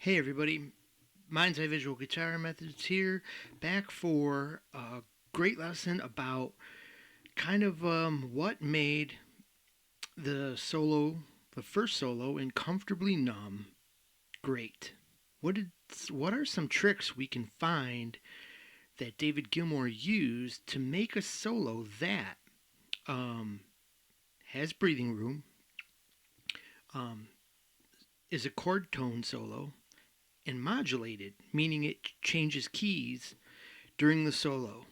Hey everybody, Mind's Eye Visual Guitar Methods here, back for a great lesson about what made the solo, the first solo in Comfortably Numb, great. What are some tricks we can find that David Gilmour used to make a solo that um, has breathing room, um, is a chord tone solo, and modulated, meaning it changes keys during the solo.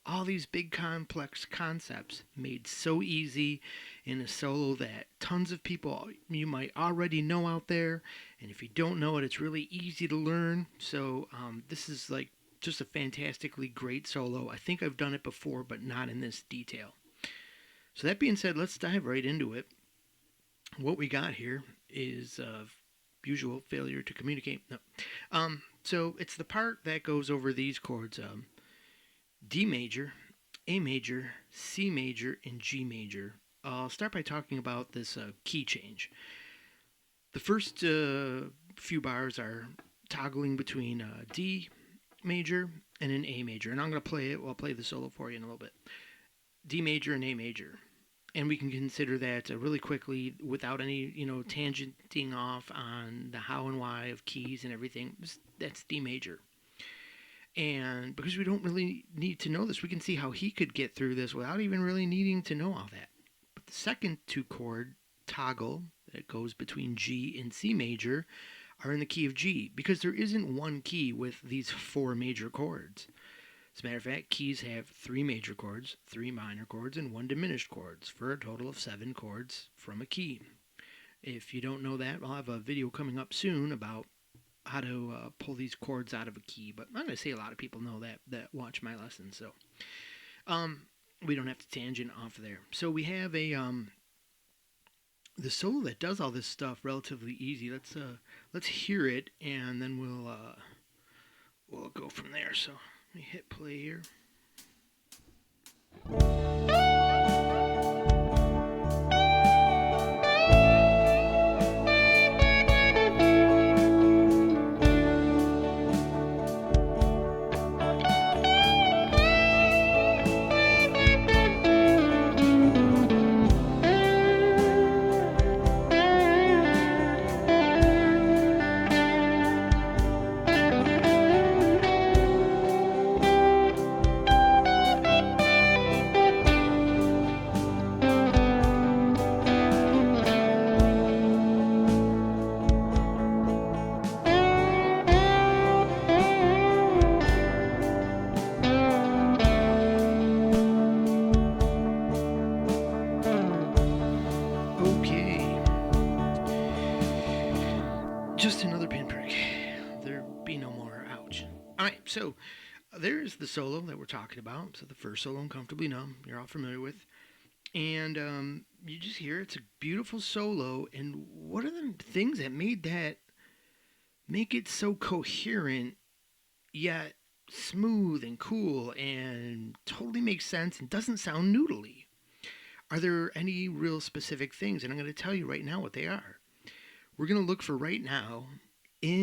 All these big complex concepts made so easy in a solo that tons of people you might already know out there, and if you don't know it, it's really easy to learn. So this is like just a fantastically great solo. I think I've done it before, but not in this detail. So that being said, let's dive right into it. What we got here is usual failure to communicate. No. So it's the part that goes over these chords: D major, A major, C major, and G major. I'll start by talking about this key change. The first few bars are toggling between D major and an A major, and I'm going to play it. I'll play the solo for you in a little bit. D major and A major, and we can consider that really quickly without any tangenting off on the how and why of keys and everything. That's D major. And because we don't really need to know this, we can see how he could get through this without even really needing to know all that. But the second two chord toggle that goes between G and C major are in the key of G, because there isn't one key with these four major chords. As a matter of fact, keys have three major chords, three minor chords, and one diminished chords, for a total of 7 chords from a key. If you don't know that, I'll have a video coming up soon about how to pull these chords out of a key. But I'm going to say a lot of people know that watch my lessons, so we don't have to tangent off there. So we have the solo that does all this stuff relatively easy. Let's hear it, and then we'll go from there. So let me hit play here. Just another pinprick. There be no more. Ouch. Alright, so there's the solo that we're talking about. So the first solo in Comfortably Numb, you're all familiar with. And you just hear it's a beautiful solo. And what are the things that make it so coherent, yet smooth and cool and totally makes sense and doesn't sound noodly? Are there any real specific things? And I'm going to tell you right now what they are. We're going to look for right now in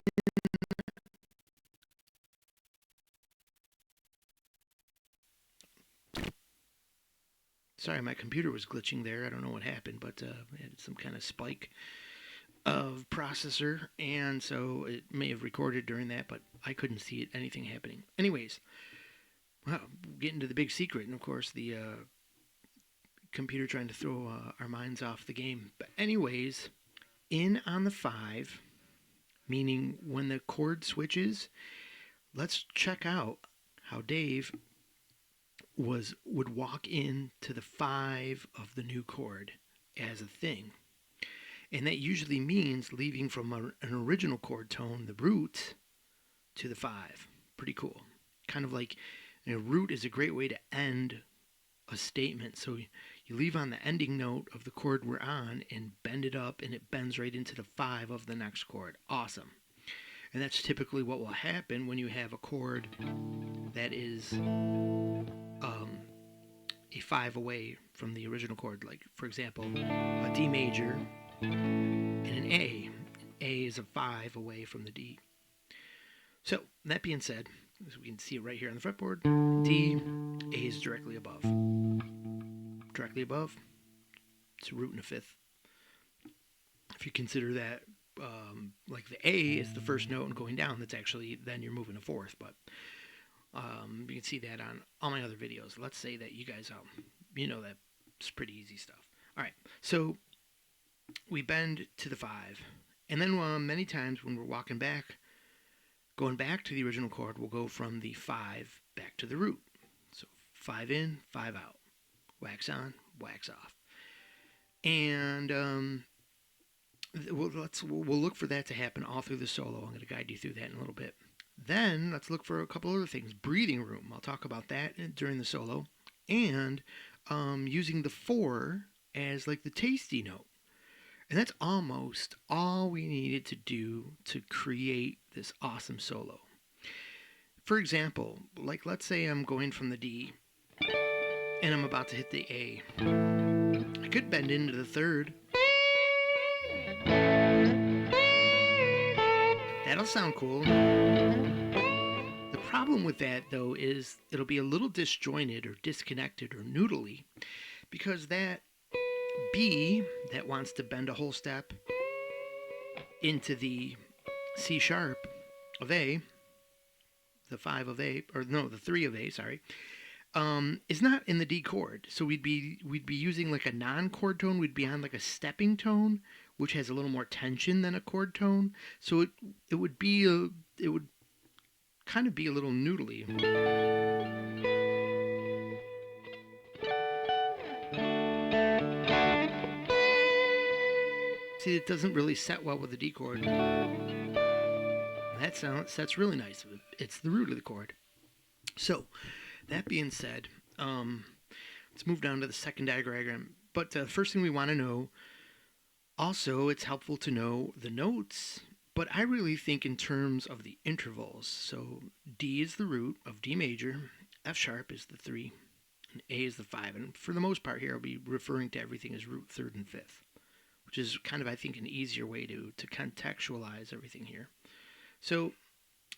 sorry, my computer was glitching there. I don't know what happened, but it had some kind of spike of processor, and so it may have recorded during that, but I couldn't see anything happening. Anyways, well, getting to the big secret, and of course the computer trying to throw our minds off the game. But anyways, in on the 5, meaning when the chord switches, let's check out how Dave would walk into the 5 of the new chord as a thing. And that usually means leaving from an original chord tone, the root, to the 5. Pretty cool. Kind of like root is a great way to end a statement. So you leave on the ending note of the chord we're on and bend it up, and it bends right into the 5 of the next chord. Awesome. And that's typically what will happen when you have a chord that is a 5 away from the original chord. Like, for example, a D major and an A. An A is a 5 away from the D. So, that being said, as we can see it right here on the fretboard, D, A is directly above. Directly above, it's a root and a fifth. If you consider that like the A is the first note and going down, that's actually, then you're moving a fourth. But you can see that on all my other videos. Let's say that you guys, you know that's pretty easy stuff. All right, so we bend to the 5. And then many times when we're walking back, going back to the original chord, we'll go from the 5 back to the root. So 5 in, 5 out. Wax on, wax off. And we'll look for that to happen all through the solo. I'm going to guide you through that in a little bit. Then let's look for a couple other things. Breathing room. I'll talk about that during the solo. And using the 4 as like the tasty note. And that's almost all we needed to do to create this awesome solo. For example, like let's say I'm going from the D and I'm about to hit the A. I could bend into the 3rd. That'll sound cool. The problem with that, though, is it'll be a little disjointed or disconnected or noodly, because that B that wants to bend a whole step into the C sharp of A, the 5 of A, or no, the 3 of A, sorry, is not in the D chord. So we'd be using like a non-chord tone. We'd be on like a stepping tone, which has a little more tension than a chord tone. So it would kind of be a little noodly. See, it doesn't really set well with the D chord. That sets really nice. It's the root of the chord. So, that being said, let's move down to the second diagram. But the first thing we want to know, also, it's helpful to know the notes, but I really think in terms of the intervals. So, D is the root of D major, F sharp is the 3, and A is the 5. And for the most part here, I'll be referring to everything as root, 3rd, and 5th, which is kind of, I think, an easier way to contextualize everything here. So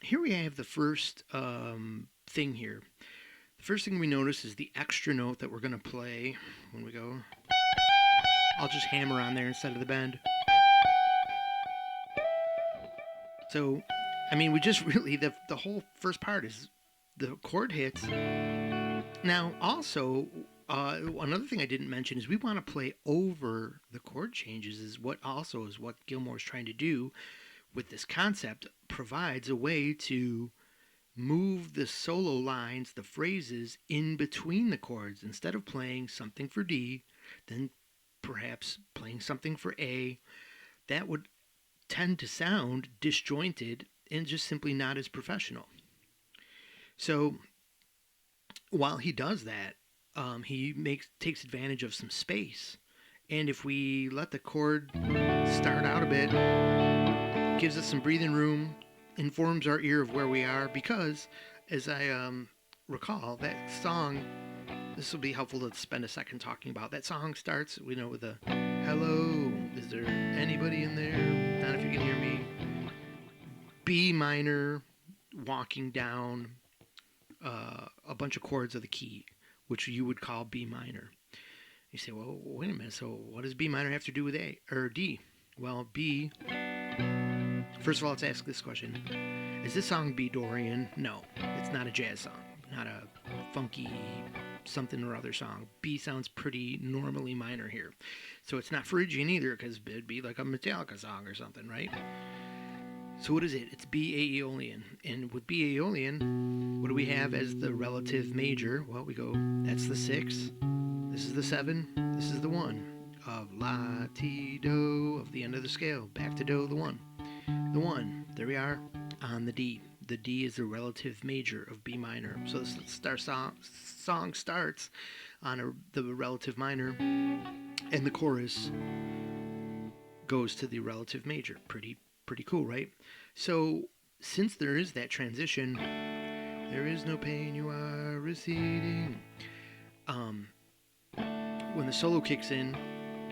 here we have the first thing here. The first thing we notice is the extra note that we're going to play when we go. I'll just hammer on there instead of the bend. So, I mean, we just really, the whole first part is the chord hits. Now, also, another thing I didn't mention is we want to play over the chord changes, is what Gilmour is trying to do with this concept, provides a way to move the solo lines, the phrases, in between the chords. Instead of playing something for D, then perhaps playing something for A, that would tend to sound disjointed and just simply not as professional. So while he does that, he takes advantage of some space. And if we let the chord start out a bit, gives us some breathing room, informs our ear of where we are, because, as I recall, that song, this will be helpful to spend a second talking about. That song starts, with a, hello, is there anybody in there? Not if you can hear me. B minor, walking down a bunch of chords of the key, which you would call B minor. You say, well, wait a minute, so what does B minor have to do with A or D? Well, B, first of all, let's ask this question. Is this song B Dorian? No, it's not a jazz song, not a funky something or other song. B sounds pretty normally minor here. So it's not Phrygian either, because it'd be like a Metallica song or something, right? So what is it? It's B Aeolian. And with B Aeolian, what do we have as the relative major? Well, we go, that's the 6, this is the 7, this is the 1. Of La, Ti, Do, of the end of the scale. Back to Do, the 1. The 1, there we are, on the D. The D is the relative major of B minor. So this song starts on the relative minor, and the chorus goes to the relative major. Pretty cool, right? So since there is that transition, there is no pain, you are receding. When the solo kicks in,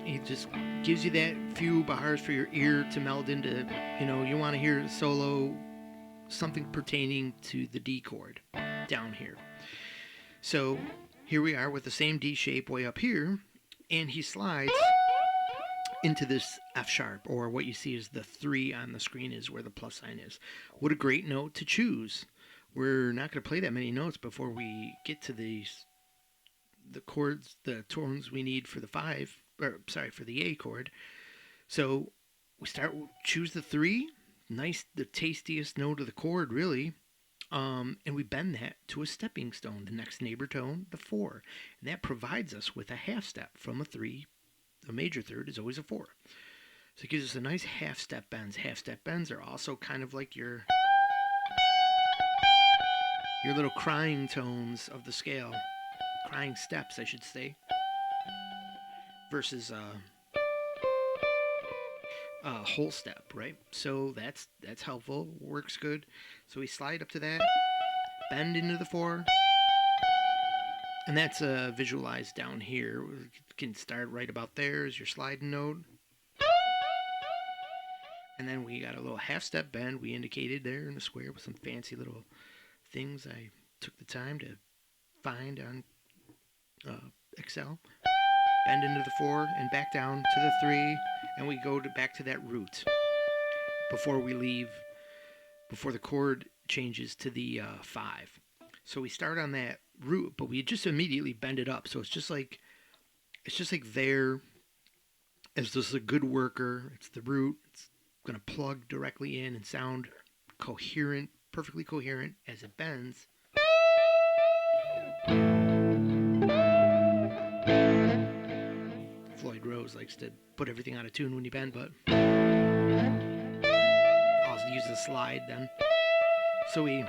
it just gives you that few bars for your ear to meld into. You want to hear solo something pertaining to the D chord down here. So here we are with the same D shape way up here, and he slides into this F sharp, or what you see is the 3 on the screen is where the plus sign is. What a great note to choose. We're not going to play that many notes before we get to the chords, the tones we need for the for the A chord. So we choose the 3, nice, the tastiest note of the chord, really. And we bend that to a stepping stone, the next neighbor tone, the 4. And that provides us with a half step from a 3. A major third is always a 4. So it gives us a nice half step bends. Half step bends are also kind of like your little crying tones of the scale. Crying steps, I should say. Versus whole step, right? So that's helpful, works good. So we slide up to that, bend into the 4, and that's visualized down here. We can start right about there as your sliding note. And then we got a little half step bend we indicated there in the square with some fancy little things I took the time to find on Excel. Bend into the 4 and back down to the 3, and we go back to that root before the chord changes to the 5. So we start on that root, but we just immediately bend it up. So it's just like there, as this is a good worker. It's the root. It's going to plug directly in and sound coherent, perfectly coherent as it bends. Floyd likes to put everything out of tune when you bend, but I'll use the slide then. So we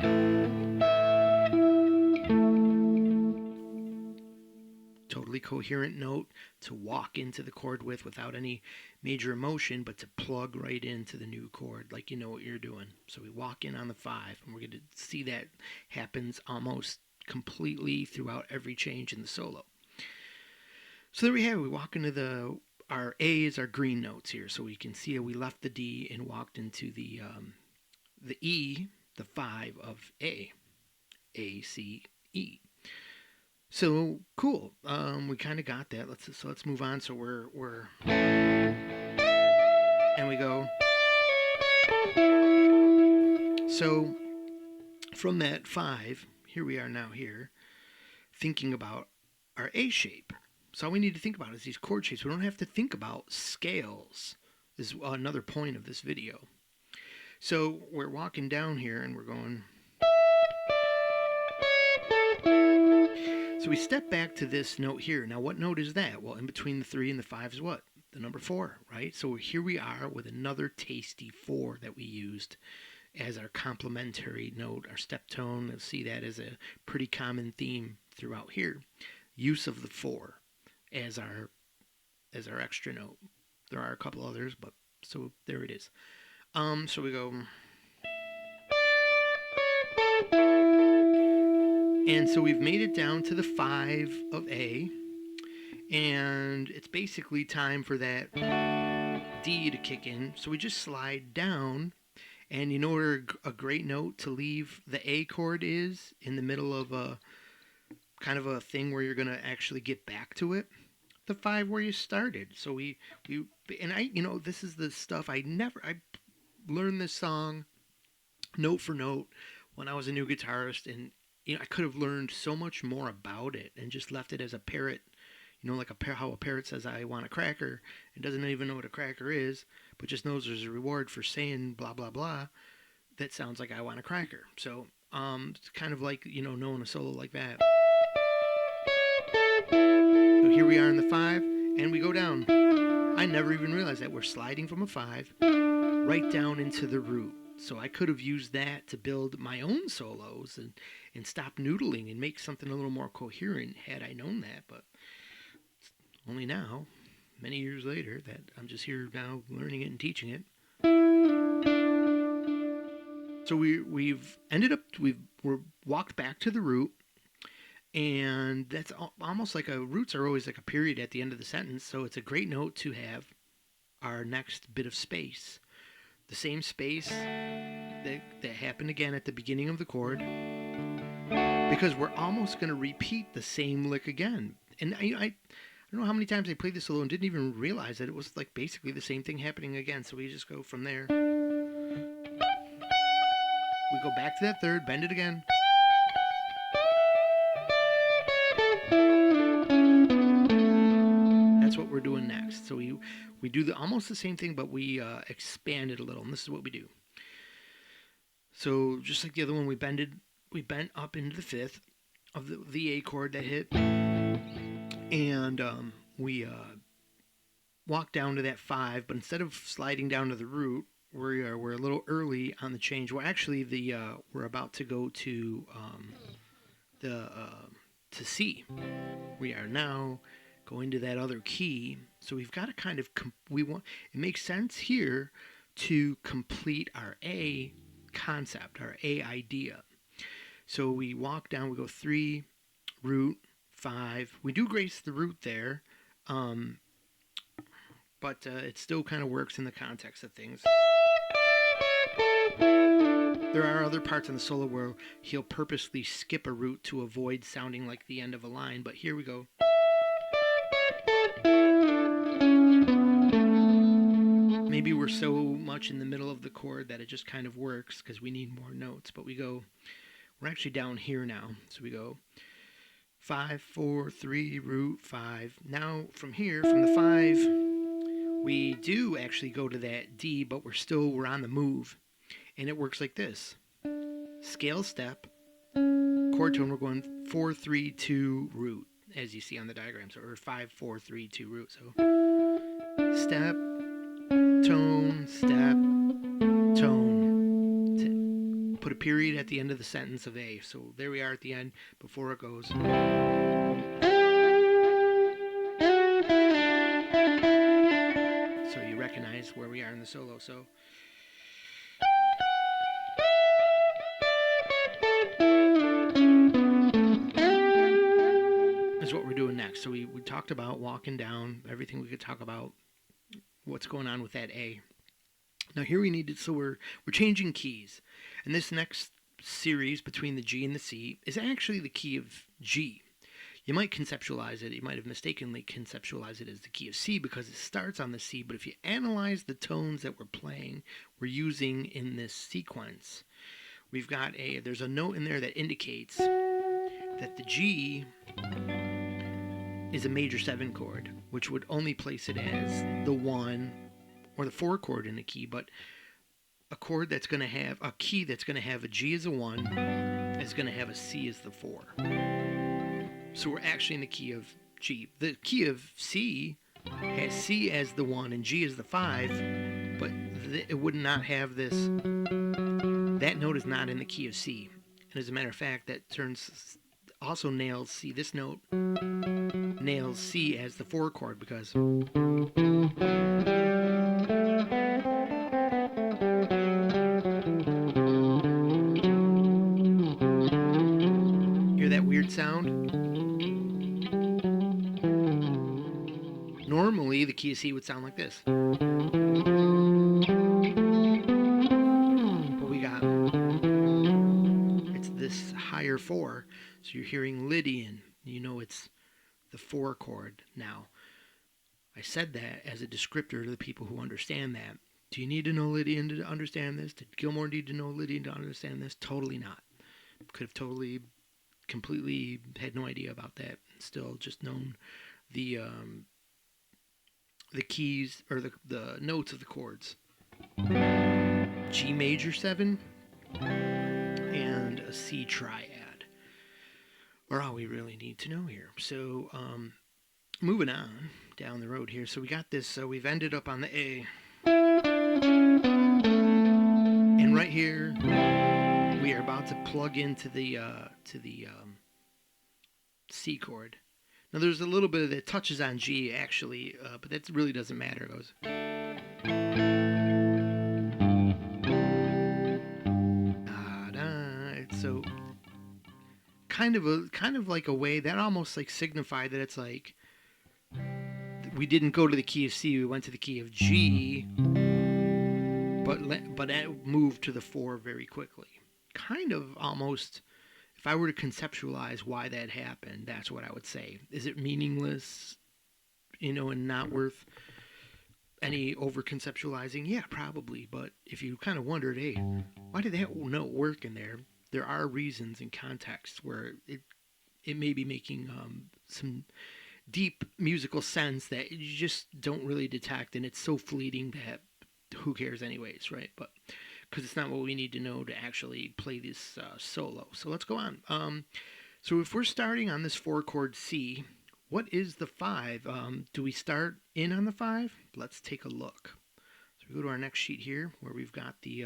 totally coherent note to walk into the chord with without any major emotion, but to plug right into the new chord like you know what you're doing. So we walk in on the 5, and we're going to see that happens almost completely throughout every change in the solo. So there we have it. We walk into our A is our green notes here, so we can see how we left the D and walked into the E, the 5 of A, C, E. So cool. We kind of got that. Let's move on. So we're and we go. So from that 5, here we are now here, thinking about our A shape. So all we need to think about is these chord shapes. We don't have to think about scales, is another point of this video. So we're walking down here and we're going. So we step back to this note here. Now what note is that? Well, in between the 3 and the 5 is what? The number 4, right? So here we are with another tasty 4 that we used as our complementary note, our step tone. You'll see that as a pretty common theme throughout here. Use of the 4 as our extra note. There are a couple others, but so there it is. So we go. And so we've made it down to the 5 of A, and it's basically time for that D to kick in. So we just slide down, and you know where a great note to leave the A chord is? In the middle of a kind of a thing where you're going to actually get back to it. The 5 where you started. So this is the stuff I learned this song note for note when I was a new guitarist, and I could have learned so much more about it and just left it as a parrot, like how a parrot says, I want a cracker. It doesn't even know what a cracker is, but just knows there's a reward for saying blah, blah, blah. That sounds like I want a cracker. So it's kind of like, knowing a solo like that. So here we are in the 5, and we go down. I never even realized that we're sliding from a 5 right down into the root. So I could have used that to build my own solos and stop noodling and make something a little more coherent had I known that. But only now, many years later, that I'm just here now learning it and teaching it. So we're walked back to the root, and that's almost like roots are always like a period at the end of the sentence. So it's a great note to have our next bit of space. The same space that happened again at the beginning of the chord, because we're almost going to repeat the same lick again. And I don't know how many times I played this solo and didn't even realize that it was like basically the same thing happening again. So we just go from there. We go back to that third, bend it again. That's what we're doing next. So we do almost the same thing, but we expand it a little. And this is what we do. So just like the other one, we bent up into the fifth of the A chord that hit, and we walk down to that 5. But instead of sliding down to the root, we're a little early on the change. Well, actually, we're about to go to C. We are now going to that other key. So we've got to kind of it makes sense here to complete our A concept, our A idea. So we walk down, we go 3, root, 5. We do grace the root there, but it still kind of works in the context of things. There are other parts in the solo where he'll purposely skip a root to avoid sounding like the end of a line, but here we go. Maybe we're so much in the middle of the chord that it just kind of works because we need more notes, but we're actually down here now. So we go 5, 4, 3, root, 5. Now from here, from the 5, we do actually go to that D, but we're on the move. And it works like this. Scale step, chord tone, we're going 4, 3, 2, root, as you see on the diagram. So or 5, 4, 3, 2, root. So step, tone, step, tone. Put a period at the end of the sentence of A. So there we are at the end before it goes. So you recognize where we are in the solo. So is what we're doing next. So we talked about walking down, everything we could talk about, what's going on with that A. Now here we're changing keys. And this next series between the G and the C is actually the key of G. You might conceptualize it, you might have mistakenly conceptualized it as the key of C because it starts on the C, but if you analyze the tones that we're using in this sequence, we've got there's a note in there that indicates that the G is a major 7 chord, which would only place it as the 1 or the 4 chord in the key, but a chord that's going to have a key that's going to have a G as a 1 is going to have a C as the 4. So we're actually in the key of G. The key of C has C as the 1 and G as the 5, but it would not have this. That note is not in the key of C. And as a matter of fact, that also nails C. This note nails C as the 4 chord because hear that weird sound? Normally the key of C would sound like this. But it's this higher 4, so you're hearing Lydian. You know it's the 4 chord now. I said that as a descriptor to the people who understand that. Do you need to know Lydian to understand this? Did Gilmour need to know Lydian to understand this? Totally not. Could have totally, completely had no idea about that. Still just known the keys or the notes of the chords. G major 7 and a C triad are all we really need to know here. So moving on down the road here. So we got this. So we've ended up on the A, and right here we are about to plug into the C chord. Now there's a little bit that touches on G actually, but that really doesn't matter. It goes. So kind of like a way that almost like signified that it's like we didn't go to the key of C, we went to the key of G, but it moved to the 4 very quickly. Kind of almost, if I were to conceptualize why that happened, that's what I would say. Is it meaningless, and not worth any over conceptualizing? Yeah, probably. But if you kind of wondered, hey, why did that note work in there? There are reasons and contexts where it may be making some deep musical sense that you just don't really detect, and it's so fleeting that who cares anyways, right? But because it's not what we need to know to actually play this solo. So let's go on. So if we're starting on this 4-chord C, what is the 5? Do we start in on the 5? Let's take a look. So we go to our next sheet here where we've got the,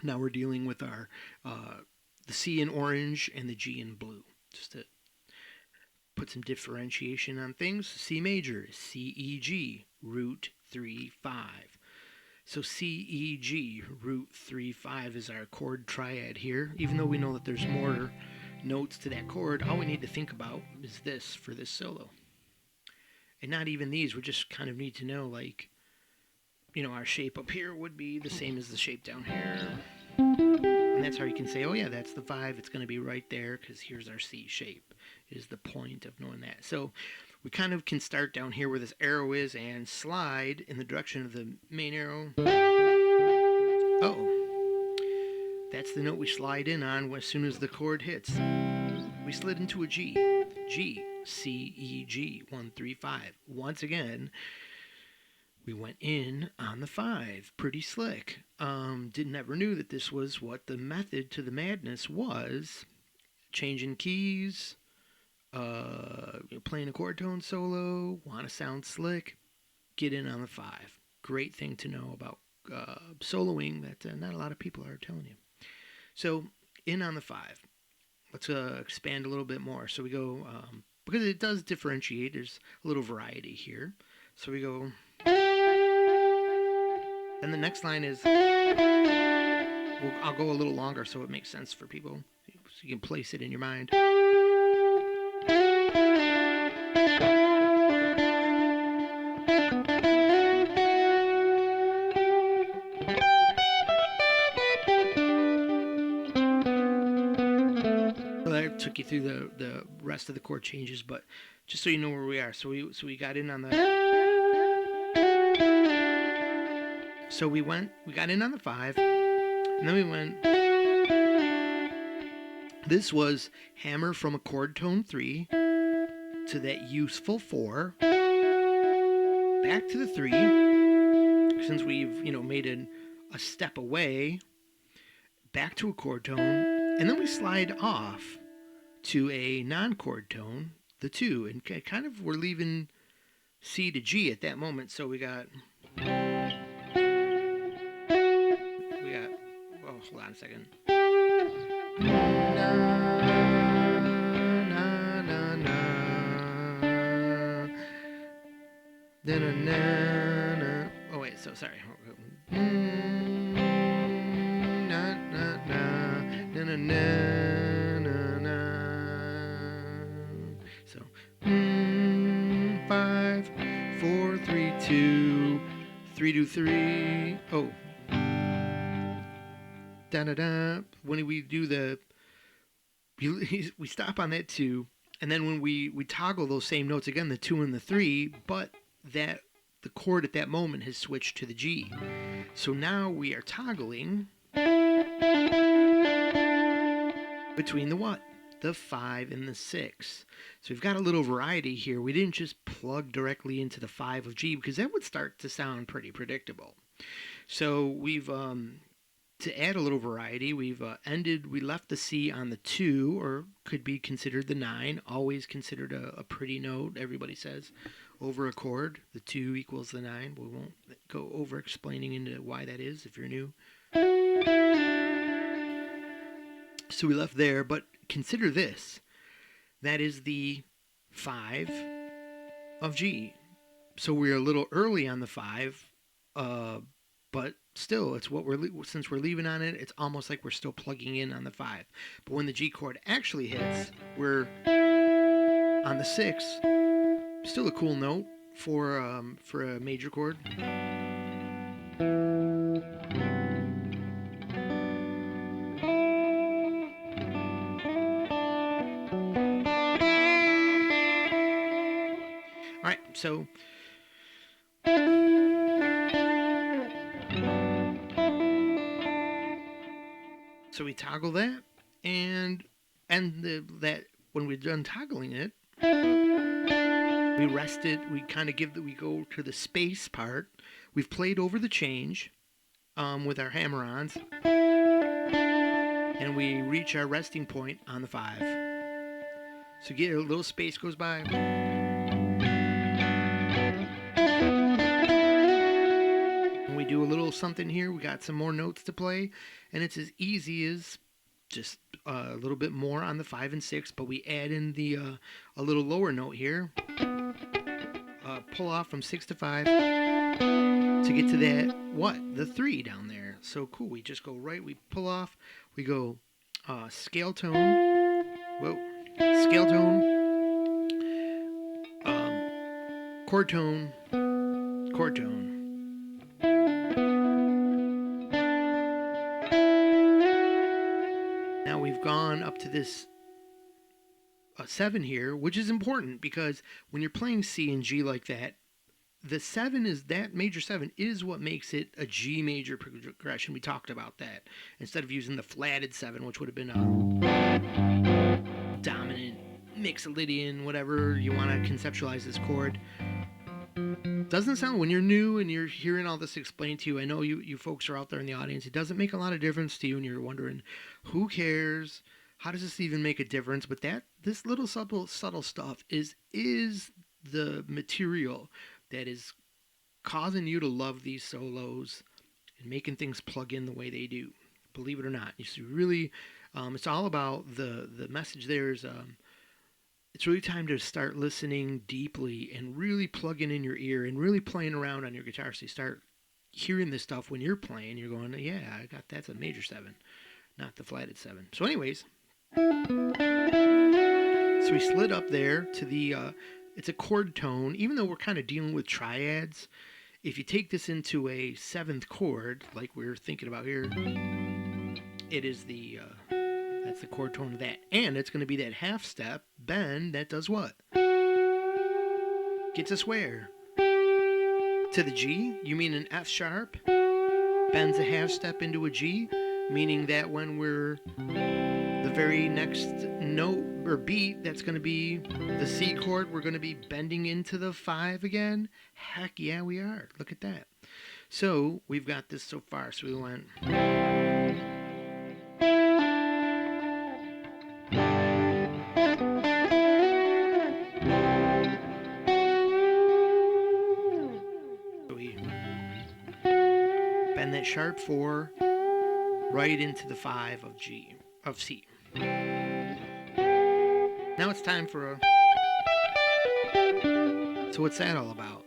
now we're dealing with our, the C in orange and the G in blue. Just to put some differentiation on things. C major is C, E, G, root 3, 5. So C, E, G, root 3, 5 is our chord triad here. Even though we know that there's more notes to that chord, all we need to think about is this for this solo. And not even these, we just kind of need to know, like, our shape up here would be the same as the shape down here. And that's how you can say, oh yeah, that's the 5, it's going to be right there because here's our C shape, is the point of knowing that. So we kind of can start down here where this arrow is and slide in the direction of the main arrow. Oh, that's the note we slide in on as soon as the chord hits. We slid into a G. G, C, E, G, 1, 3, 5. Once again, we went in on the 5. Pretty slick. Never knew that this was what the method to the madness was. Changing keys, playing a chord tone solo, want to sound slick, get in on the 5. Great thing to know about soloing that not a lot of people are telling you. So, in on the 5. Let's expand a little bit more. So we go, because it does differentiate, there's a little variety here. So we go, and the next line is, I'll go a little longer so it makes sense for people, so you can place it in your mind. Took you through the rest of the chord changes, but just so you know where we are. So we got in on the, so we got in on the 5, and then we went, this was hammer from a chord tone 3 to that useful 4, back to the 3, since we've made a step away, back to a chord tone, and then we slide off to a non-chord tone, the 2, and kind of we're leaving C to G at that moment. So we got, oh, hold on a second. Na, na, na, na. Na, na, na, na. Oh wait, so sorry. Na, na, na, na, na, na. So 5, 4, 3, 2, 3, 2, 3. Oh, da da da. When we do we stop on that 2, and then when we toggle those same notes again, the 2 and the 3, but that the chord at that moment has switched to the G. So now we are toggling between the what? The 5 and the 6. So we've got a little variety here. We didn't just plug directly into the 5 of G, because that would start to sound pretty predictable. So we've, to add a little variety, we left the C on the 2, or could be considered the 9, always considered a pretty note, everybody says, over a chord. The 2 equals the 9. We won't go over explaining into why that is if you're new. So we left there, but consider this. That is the 5 of G. So we're a little early on the 5, but still, it's what since we're leaving on it, it's almost like we're still plugging in on the 5. But when the G chord actually hits, we're on the 6. Still a cool note for a major chord. So we toggle that, and that when we're done toggling it, we rest it. We kind of we go to the space part. We've played over the change with our hammer-ons, and we reach our resting point on the 5. So get a little space goes by. And we do a little something here. We got some more notes to play, and it's as easy as just a little bit more on the 5 and 6, but we add in the a little lower note here. Pull off from 6 to 5 to get to that, the 3 down there. So cool. We just go right, we pull off, we go scale tone, scale tone, chord tone, chord tone. Now we've gone up to this 7 here, which is important because when you're playing C and G like that, the 7 is that major 7 is what makes it a G major progression. We talked about that instead of using the flatted 7, which would have been a dominant mixolydian, whatever you want to conceptualize this chord. Doesn't sound, when you're new and you're hearing all this explained to you, I know you folks are out there in the audience, it doesn't make a lot of difference to you, and you're wondering, who cares? How does this even make a difference? But this little subtle stuff is the material that is causing you to love these solos and making things plug in the way they do. Believe it or not, you see, really, it's all about the message. There is it's really time to start listening deeply and really plugging in your ear and really playing around on your guitar. So you start hearing this stuff when you're playing. You're going, yeah, that's a major 7, not the flatted 7. So anyways. So we slid up there to the, it's a chord tone. Even though we're kind of dealing with triads, if you take this into a 7th chord, like we're thinking about here, it is that's the chord tone of that. And it's going to be that half step bend that does what? Gets us where? To the G? You mean an F sharp? Bends a half step into a G? Meaning that when we're the very next note or beat, that's going to be the C chord, we're going to be bending into the 5 again? Heck yeah, we are. Look at that. So we've got this so far. So we went. So we bend that sharp 4 right into the 5 of C. Now it's time for a... So what's that all about?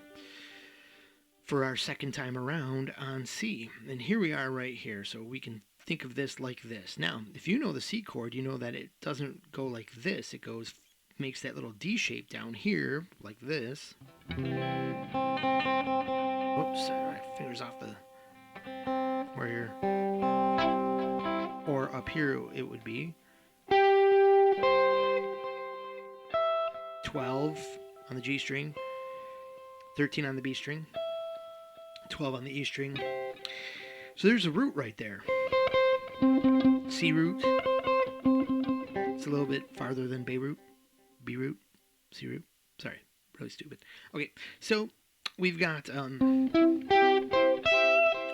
For our second time around on C. And here we are right here. So we can think of this like this. Now, if you know the C chord, you know that it doesn't go like this. It makes that little D shape down here like this. Whoops, sorry, my fingers off the... Where here. Or up here it would be 12 on the G string, 13 on the B string, 12 on the E string. So there's a root right there. C root. It's a little bit farther than B root, C root. Sorry, really stupid. Okay, so we've got,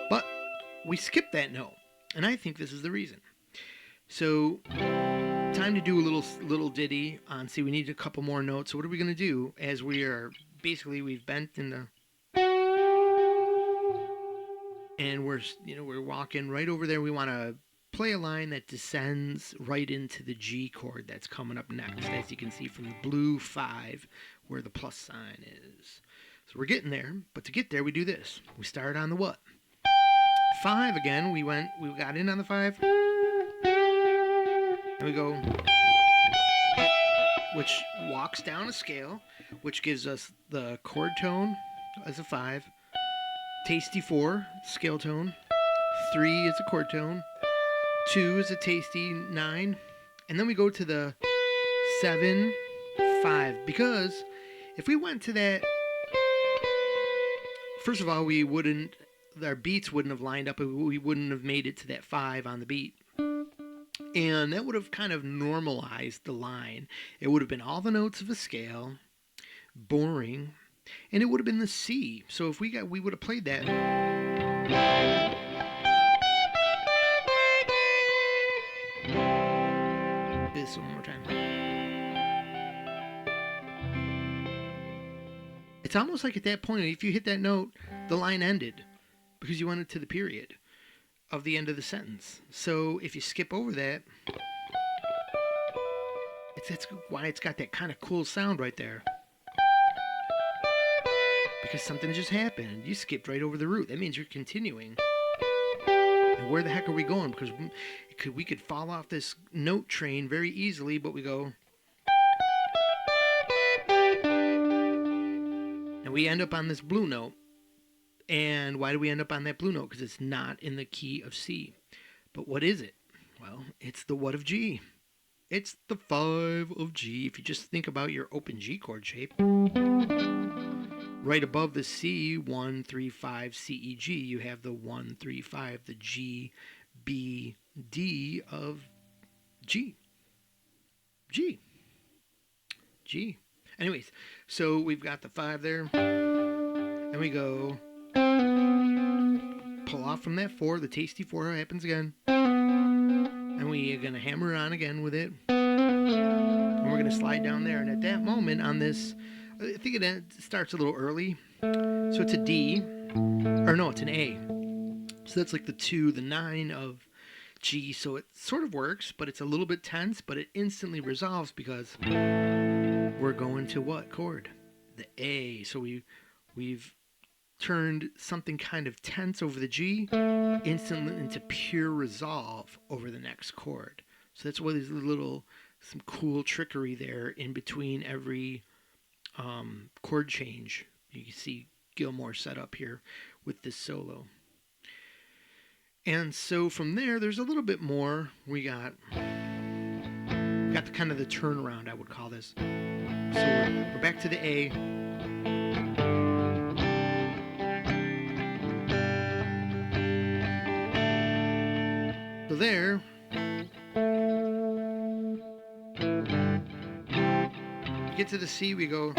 but we skipped that note, and I think this is the reason. So, time to do a little ditty on C. We need a couple more notes. So what are we going to do as we are, basically we've bent in the, and we're walking right over there. We want to play a line that descends right into the G chord that's coming up next, as you can see from the blue 5 where the plus sign is. So we're getting there, but to get there we do this. We start on the what? 5 again. We got in on the 5. And we go, which walks down a scale, which gives us the chord tone as a 5, tasty 4, scale tone, 3 is a chord tone, 2 is a tasty 9, and then we go to the 7, 5, because if we went to that first of all, our beats wouldn't have lined up. We wouldn't have made it to that 5 on the beat. And that would have kind of normalized the line. It would have been all the notes of a scale, boring, and it would have been the C. So if we would have played that. This one more time. It's almost like at that point, if you hit that note, the line ended because you went into the period of the end of the sentence. So if you skip over that, that's why it's got that kind of cool sound right there. Because something just happened. You skipped right over the root. That means you're continuing. And where the heck are we going? Because we could fall off this note train very easily, but we go. And we end up on this blue note. And why do we end up on that blue note? Because it's not in the key of C. But what is it? Well, it's the what of G. It's the 5 of G. If you just think about your open G chord shape, right above the C, 1, 3, 5, C, E, G, you have the 1, 3, 5, the G, B, D of G. G. G. Anyways, so we've got the 5 there, and we go pull off from that 4, the tasty 4 happens again, and we are going to hammer on again with it, and we're going to slide down there, and at that moment on this, I think it starts a little early, so it's a D, or no, it's an A, so that's like the 2, the 9 of G, so it sort of works, but it's a little bit tense, but it instantly resolves because we're going to what chord? The A, so we've turned something kind of tense over the G instantly into pure resolve over the next chord. So that's why there's some cool trickery there in between every chord change. You can see Gilmour set up here with this solo. And so from there, there's a little bit more. We got the kind of the turnaround, I would call this. So we're back to the A. So there, get to the C, we go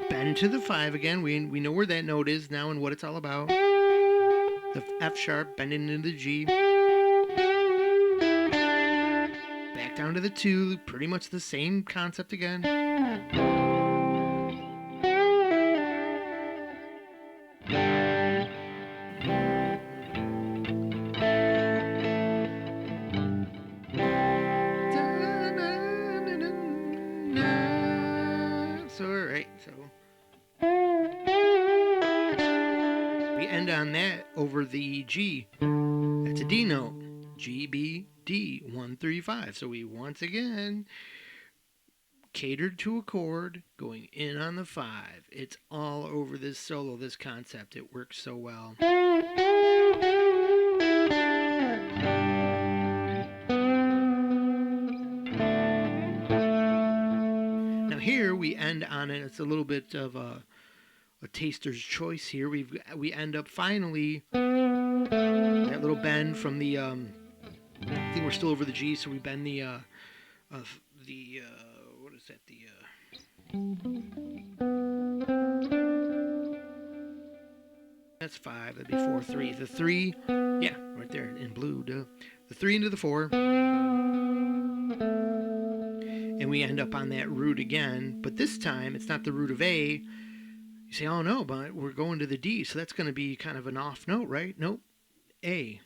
bend to the 5 again. We know where that note is now and what it's all about. The F sharp bending into the G. Back down to the 2, pretty much the same concept again. On that over the G. That's a D note. G, B, D, 1, 3, 5. So we once again catered to a chord going in on the 5. It's all over this solo, this concept. It works so well. Now here we end on it. It's a little bit of a taster's choice here. We end up finally that little bend from the I think we're still over the G, so we bend the what is that, that's 5, that'd be 4, 3, the 3, yeah, right there in blue, the 3 into the 4, and we end up on that root again, but this time it's not the root of A. You say, oh no, but we're going to the D, so that's going to be kind of an off note, right? Nope. A.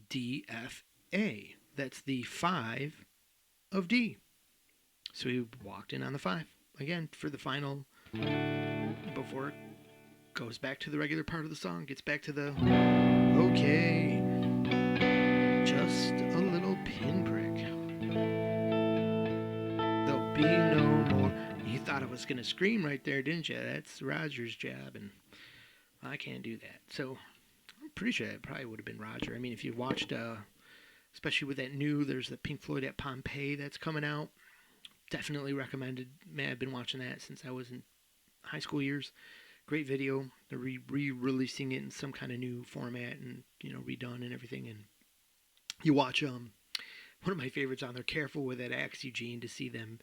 D, F, A. That's the 5 of D. So we walked in on the 5 again for the final, before it goes back to the regular part of the song, gets back to the, okay, just a little pinprick. There'll be no more. You thought I was going to scream right there, didn't you? That's Roger's job, and I can't do that. So I'm pretty sure it probably would have been Roger. I mean, if you watched, especially with that there's the Pink Floyd at Pompeii that's coming out. Definitely recommended. Man, I've been watching that since I was in high school years. Great video. They're re-releasing it in some kind of new format and redone and everything. And you watch one of my favorites on there. Careful with that axe, Eugene, to see them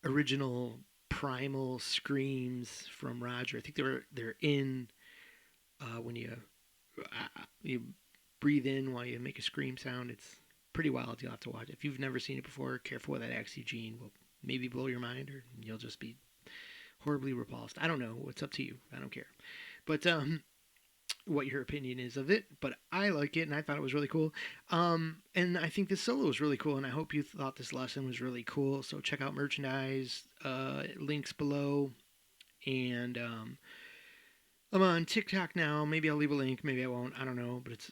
original primal screams from Roger. I think they're in when you breathe in while you make a scream sound. It's pretty wild. You'll have to watch it. If you've never seen it before, careful with that axe, Eugene. Will maybe blow your mind, or you'll just be horribly repulsed. I don't know. It's up to you. I don't care. But what your opinion is of it, but I like it and I thought it was really cool. And I think this solo was really cool, and I hope you thought this lesson was really cool. So check out merchandise, links below, and I'm on TikTok now. Maybe I'll leave a link, maybe I won't. I don't know, but it's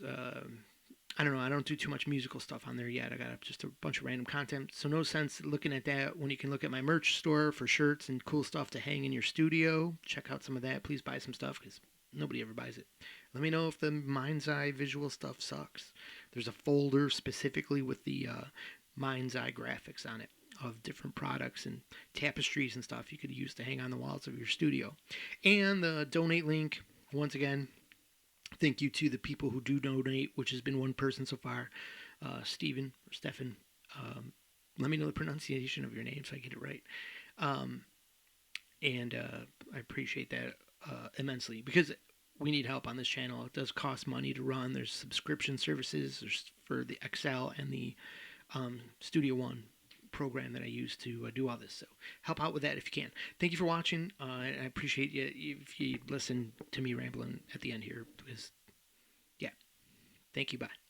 I don't know. I don't do too much musical stuff on there yet. I got just a bunch of random content, so no sense looking at that when you can look at my merch store for shirts and cool stuff to hang in your studio. Check out some of that. Please buy some stuff because nobody ever buys it. Let me know if the mind's eye visual stuff sucks. There's a folder specifically with the mind's eye graphics on it of different products and tapestries and stuff you could use to hang on the walls of your studio. And the donate link, once again, thank you to the people who do donate, which has been one person so far, Stephen or Stefan. Let me know the pronunciation of your name so I get it right. And I appreciate that immensely because we need help on this channel. It does cost money to run. There's subscription services. There's for the Excel and the Studio One program that I use to do all this. So help out with that if you can. Thank you for watching. I appreciate you if you listen to me rambling at the end here because, yeah. Thank you. Bye.